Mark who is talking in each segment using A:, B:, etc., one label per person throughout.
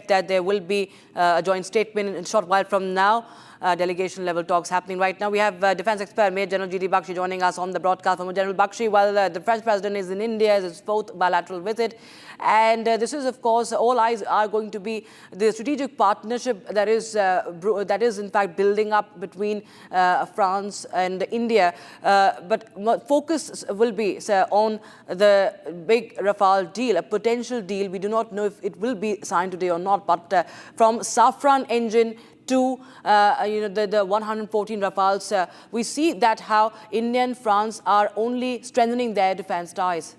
A: expect that there will be a joint statement in a short while from now. Delegation level talks happening right now. We have defense expert Maj Gen GD Bakshi joining us on the broadcast. General Bakshi, while the French president is in India, it's his fourth bilateral visit, and this is, of course, all eyes are going to be the strategic partnership that is in fact building up between France and India. But focus will be on the big Rafale deal, a potential deal. We do not know if it will be signed today or not, but from Safran engine to the 114 Rafales, we see that how India and France are only strengthening their defense ties.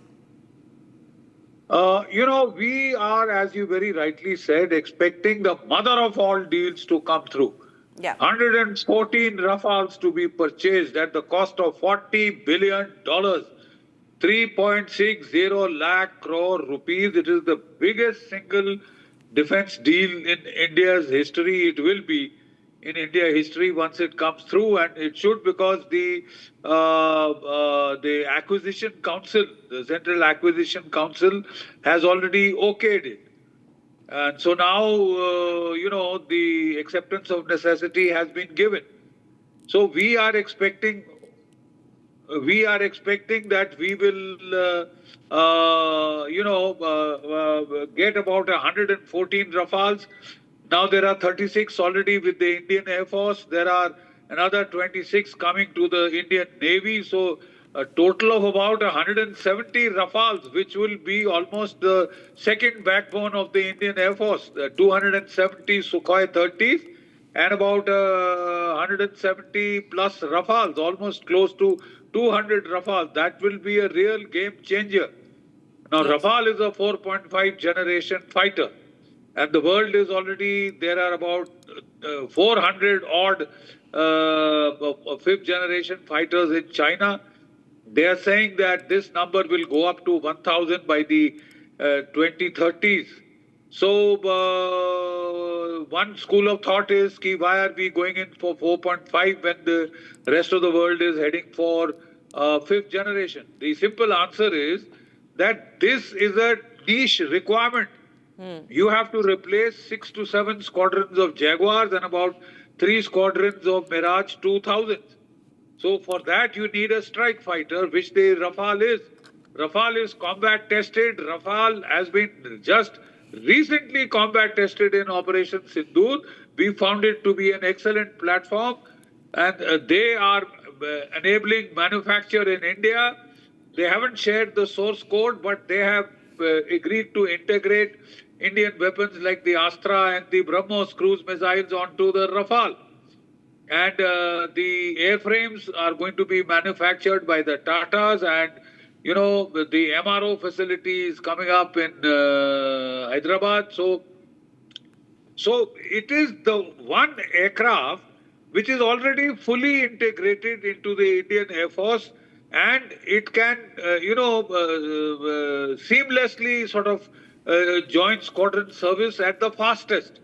B: We are, as you very rightly said, expecting the mother of all deals to come through.
A: Yeah.
B: 114 Rafales to be purchased at the cost of $40 billion, 3.60 lakh crore rupees. It is the biggest single defense deal in India's history. It will be in India history once it comes through, and it should, because the Acquisition Council, the Central Acquisition Council, has already okayed it. And so now, the acceptance of necessity has been given. So we are expecting that we will, get about 114 Rafales. Now there are 36 already with the Indian Air Force. There are another 26 coming to the Indian Navy. So a total of about 170 Rafales, which will be almost the second backbone of the Indian Air Force. 270 Sukhoi 30s and about 170 plus Rafales, almost close to 200 Rafales. That will be a real game changer. Now, Rafale is a 4.5 generation fighter, and the world is already, there are about 400 odd fifth generation fighters in China. They are saying that this number will go up to 1,000 by the 2030s. So one school of thought is, why are we going in for 4.5 when the rest of the world is heading for fifth generation? The simple answer is that this is a niche requirement. You have to replace 6 to 7 squadrons of Jaguars and about 3 squadrons of Mirage 2000s. So for that you need a strike fighter, which the Rafale is. Rafale is combat tested. Rafale has been just recently combat tested in Operation Sindoor. We found it to be an excellent platform, and they are enabling manufacture in India. They haven't shared the source code, but they have agreed to integrate Indian weapons like the Astra and the BrahMos cruise missiles onto the Rafale. And the airframes are going to be manufactured by the Tatas, and the MRO facility is coming up in Hyderabad. So it is the one aircraft which is already fully integrated into the Indian Air Force, and it can, seamlessly sort of join squadron service at the fastest.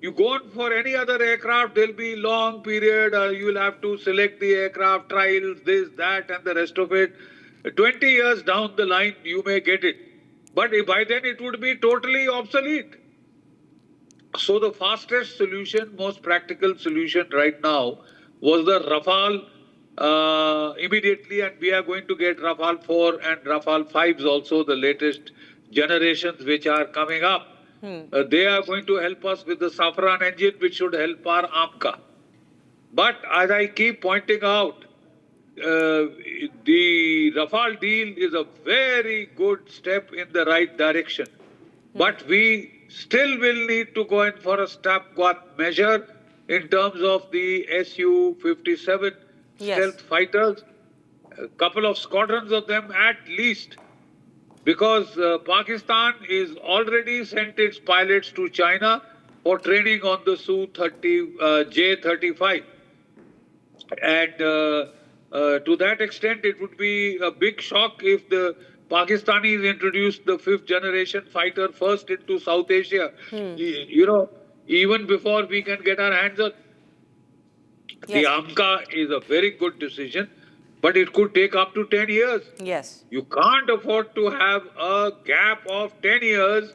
B: You go on for any other aircraft, there'll be long period, you will have to select the aircraft, trials, this, that, and the rest of it. 20 years down the line, you may get it. But by then, it would be totally obsolete. So the fastest solution, most practical solution right now was the Rafale immediately, and we are going to get Rafale 4 and Rafale 5s also, the latest generations which are coming up. They are going to help us with the Safran engine, which should help our AMCA. But as I keep pointing out, the Rafale deal is a very good step in the right direction. But we still will need to go in for a stopgap measure in terms of the Su-57 stealth fighters, a couple of squadrons of them at least, because Pakistan is already sent its pilots to China for training on the Su-J-35. And to that extent, it would be a big shock if the Pakistanis introduced the fifth generation fighter first into South Asia, even before we can get our hands on. The AMCA is a very good decision, but it could take up to 10 years.
A: Yes.
B: You can't afford to have a gap of 10 years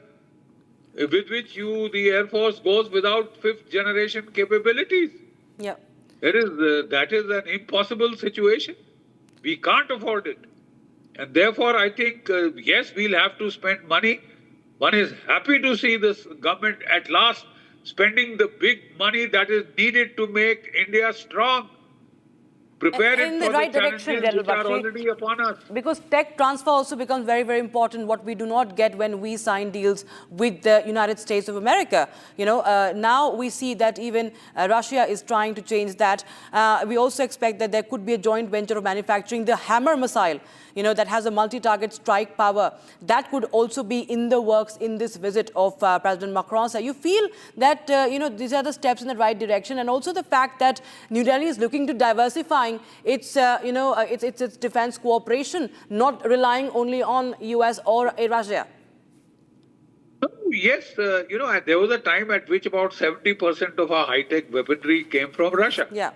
B: with which the Air Force goes without fifth generation capabilities.
A: Yeah.
B: That is an impossible situation. We can't afford it. And therefore, I think, yes, we'll have to spend money. One is happy to see this government at last spending the big money that is needed to make India strong. Prepare it
A: In the
B: for
A: right
B: the
A: direction,
B: challenges
A: General
B: which are
A: Bakshi.
B: already upon us.
A: Because tech transfer also becomes very, very important, what we do not get when we sign deals with the United States of America. Now we see that even Russia is trying to change that. We also expect that there could be a joint venture of manufacturing the Hammer missile, that has a multi-target strike power. That could also be in the works in this visit of President Macron. So you feel that, these are the steps in the right direction, and also the fact that New Delhi is looking to diversifying its, its defense cooperation, not relying only on US or Russia.
B: Yes, there was a time at which about 70% of our high-tech weaponry came from Russia.
A: Yeah.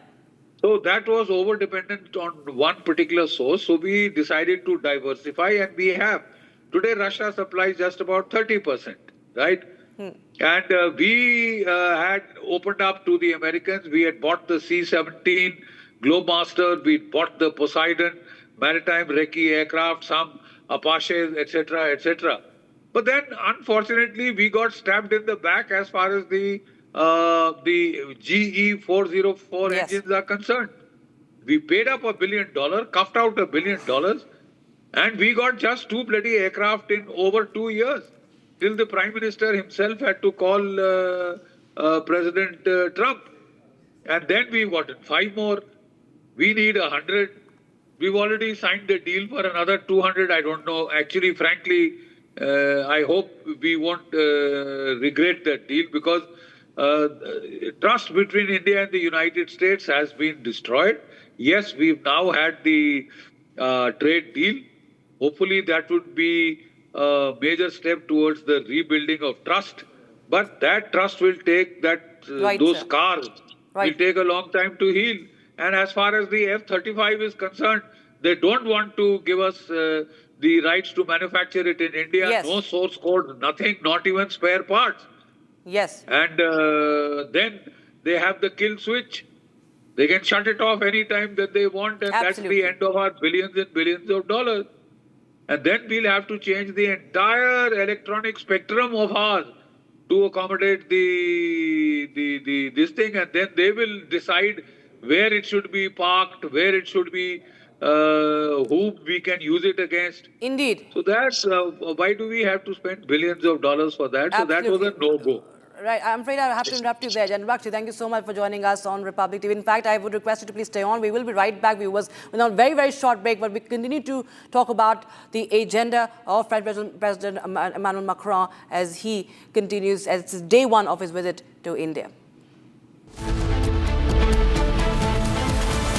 B: So that was over-dependent on one particular source. So we decided to diversify, and we have. Today, Russia supplies just about 30%, right? And we had opened up to the Americans. We had bought the C-17 Globemaster, we bought the Poseidon maritime recce aircraft, some Apaches, etc., etc. But then, unfortunately, we got stabbed in the back as far as the GE 404 engines are concerned. We paid up $1 billion, cuffed out $1 billion, and we got just 2 bloody aircraft in over 2 years, till the Prime Minister himself had to call President Trump. And then we've gotten 5 more. We need 100. We've already signed the deal for another 200. I don't know. Actually, frankly, I hope we won't regret that deal, because trust between India and the United States has been destroyed. Yes, we've now had the trade deal. Hopefully, that would be a major step towards the rebuilding of trust. But that trust will take those scars will take a long time to heal. And as far as the F-35 is concerned, they don't want to give us the rights to manufacture it in India.
A: Yes.
B: No source code, nothing, not even spare parts.
A: Yes.
B: And then they have the kill switch. They can shut it off anytime that they want, and that's the end of our billions and billions of dollars. And then we'll have to change the entire electronic spectrum of ours to accommodate this thing, and then they will decide where it should be parked, where it should be, who we can use it against.
A: Indeed.
B: So that's why do we have to spend billions of dollars for that?
A: Absolutely.
B: So that was a no-go.
A: Right. I'm afraid I have to interrupt you there, General Bakshi. Thank you so much for joining us on Republic TV. In fact, I would request you to please stay on. We will be right back, viewers. We're on a very, very short break, but we continue to talk about the agenda of President Emmanuel Macron as he continues, as it's day one of his visit to India.